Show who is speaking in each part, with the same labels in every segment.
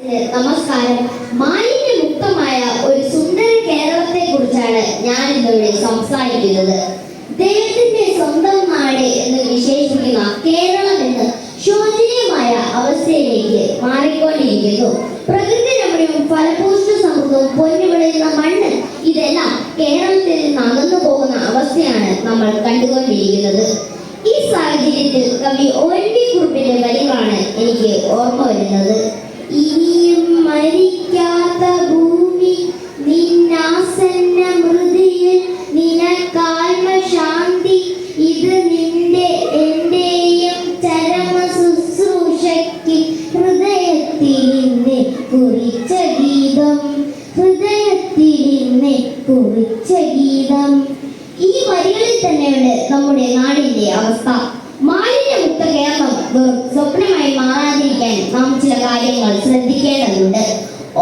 Speaker 1: നമസ്കാരം. മാലിന്യമുക്തമായ ഒരു സുന്ദര കേരളത്തെ കുറിച്ചാണ് ഞാൻ ഇന്നിവിടെ സംസാരിക്കുന്നത്. ദൈവത്തിന്റെ സ്വന്തം നാട് എന്ന് വിശേഷിപ്പിക്കുന്ന കേരളം എന്ന് ശോചനീയമായ അവസ്ഥയിലേക്ക് മാറിക്കൊണ്ടിരിക്കുന്നു. പ്രകൃതി രമണീയവും ഫലപുഷ്ട സമൃദ്ധവും പൊന്നുവിളയുന്ന മണ്ണ്, ഇതെല്ലാം കേരളത്തിൽ നിന്ന് അകന്നു പോകുന്ന അവസ്ഥയാണ് നമ്മൾ കണ്ടുകൊണ്ടിരിക്കുന്നത്. ഈ സാഹചര്യത്തിൽ കവി ONV കുറുപ്പിന്റെ വരികളാണ് എനിക്ക് ഓർമ്മ വരുന്നത്. ഇനിയും മരിക്കാത്ത ഭൂമി നിന്നാസന്ന മൃതിയിൽ നിനക്കാൽമ ശാന്തി, ഇത് നിന്റെ എന്റെയും ചരമ ശുശ്രൂഷയ്ക്ക് ഹൃദയത്തിൽ നിന്ന് കുറിച്ച ഗീതം, ഹൃദയത്തിൽ നിന്ന് കുറിച്ച ഗീതം. ഈ വരികളിൽ തന്നെയുണ്ട് നമ്മുടെ നാടിന്റെ അവസ്ഥ. മാലിന്യമുക്ത കേരളം വെറും സ്വപ്നമായി മാറാതിരിക്കാൻ നാം ചില കാര്യങ്ങൾ ശ്രദ്ധിക്കേണ്ടതുണ്ട്.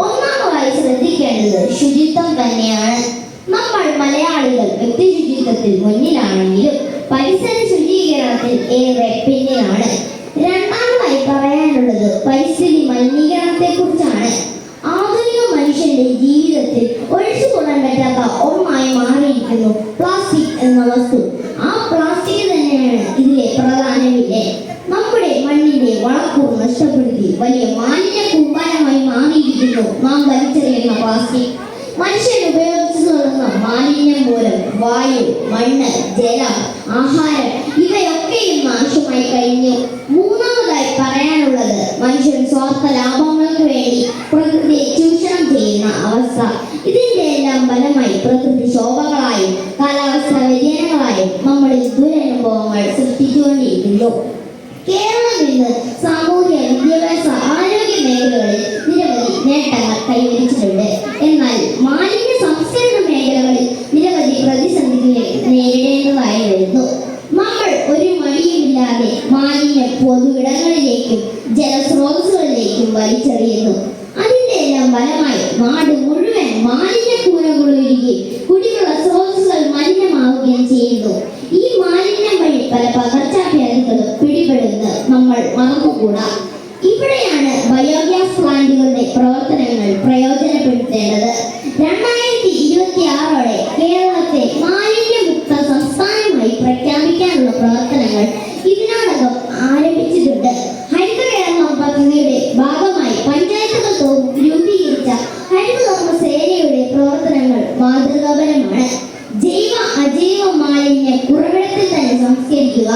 Speaker 1: ഒന്നാമതായി ശ്രദ്ധിക്കേണ്ടത് ശുചിത്വം തന്നെയാണ്. നമ്മൾ മലയാളികൾ വ്യക്തി ശുചിത്വത്തിൽ മുന്നിലാണെങ്കിലും പരിസര ശുചീകരണത്തിൽ ഏറെ പിന്നിലാണ്. രണ്ടാമതായി പറയാനുള്ളത് പരിസ്ഥിതി മലിനീകരണത്തെ കുറിച്ചാണ്. ആധുനിക മനുഷ്യന്റെ ജീവിതത്തിൽ ഒഴിച്ചുകൂടാൻ പറ്റാത്ത ഒന്നായി മാറിയിരിക്കുന്നു പ്ലാസ്റ്റിക് എന്ന വസ്തു. ആ പ്ലാസ്റ്റിക് തന്നെയാണ് ഇതിലെ പ്രധാന വില്ലൻ. നമ്മുടെ മണ്ണിന്റെ വളക്കൂർ നഷ്ടപ്പെടുത്തി വലിയ മാലിന്യ കൂമ്പാരമായി മാറിയിരിക്കുന്നു നാം വലിച്ചെറിയുന്ന പ്ലാസ്റ്റിക്. മനുഷ്യൻ ഉപയോഗിച്ചു തുടങ്ങുന്ന മാലിന്യം മൂലം വായു, മണ്ണ്, ജലം, ആഹാരം ഇവയൊക്കെയും നാശമായി കഴിഞ്ഞു. മൂന്നാമതായി പറയാനുള്ളത് മനുഷ്യൻ സ്വാർത്ഥ ലാഭങ്ങൾക്ക് വേണ്ടി പ്രകൃതിയെ ചൂഷണം ചെയ്യുന്ന അവസ്ഥ. ഇതിന്റെ എല്ലാം ഫലമായി പ്രകൃതിക്ഷോഭങ്ങളായും കാലാവസ്ഥാ വ്യതിയാനങ്ങളായും നമ്മളിൽ ദുരനുഭവങ്ങൾ സൃഷ്ടിച്ചുകൊണ്ടിരിക്കുന്നു. കേരളം ഇന്ന് സാമൂഹ്യ, വിദ്യാഭ്യാസ, ആരോഗ്യ മേഖലകളിൽ നിരവധി നേട്ടങ്ങൾ കൈവരിച്ചിട്ടുണ്ട്. എന്നാൽ മാലിന്യ സംസ്കരണ മേഖലകളിൽ നിരവധി പ്രതിസന്ധികൾ നേരിടേണ്ടതായി വരുന്നു. നമ്മൾ ഒരു മടിയുമില്ലാതെ മാലിന്യ പൊതുവിടങ്ങളിലേക്കും ജലസ്രോതസ്സുകളിലേക്കും വലിച്ചെറിയുന്നു. അതിന്റെ എല്ലാം ഫലമായി നാട് മുഴുവൻ മാലിന്യ കൂനകളൊഴുകി കുടിവെള്ള സ്രോതസ്സുകൾ മലിനമാവുകയും ചെയ്യുന്നു. ഈ മാലിന്യം വഴി പല പകർച്ചവ്യാധികളും പിടിപെടുന്ന നമ്മൾ മറന്നുകൂടാ. ഇവിടെയാണ് ബയോഗ്യാസ് പ്ലാന്റുകളുടെ പ്രവർത്തനങ്ങൾ പ്രയോജനപ്പെടുത്തേണ്ടത്. 2026 കേരളത്തെ മാലിന്യമുക്ത സംസ്ഥാനമായി പ്രഖ്യാപിക്കാനുള്ള പ്രവർത്തനങ്ങൾ ഇതിനോടകം ആരംഭിച്ചിട്ടുണ്ട്. ഹരിത കേരളം പദ്ധതിയുടെ ഭാഗമായി പഞ്ചായത്തുകൾ തോറും രൂപീകരിച്ച ഹരിതകർമ്മ സേനയുടെ പ്രവർത്തനങ്ങൾ മാതൃകാപരമാണ്. ജൈവ അജൈവ മാലിന്യം ഉറവിടത്തിൽ തന്നെ സംസ്കരിക്കുക,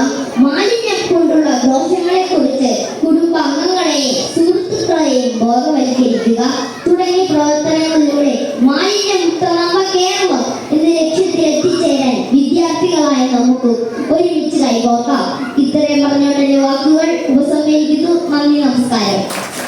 Speaker 1: മാലിന്യം കൊണ്ടുള്ള ദോഷങ്ങളെ കുറിച്ച് കുടുംബാംഗങ്ങളെയും സുഹൃത്തുക്കളെയും ബോധവൽക്കരിക്കുക തുടങ്ങിയ പ്രവർത്തനങ്ങളിലൂടെ മാലിന്യമുക്തമായ കേരളം എന്ന ലക്ഷ്യത്തിൽ എത്തിച്ചേരാൻ വിദ്യാർത്ഥികളായ നമുക്ക് ഒരുമിച്ച് കൈകോർക്കാം. ഇത്രയും പറഞ്ഞുകൊണ്ട് വാക്കുകൾ ഉപസംഹരിക്കുന്നു. നന്ദി, നമസ്കാരം.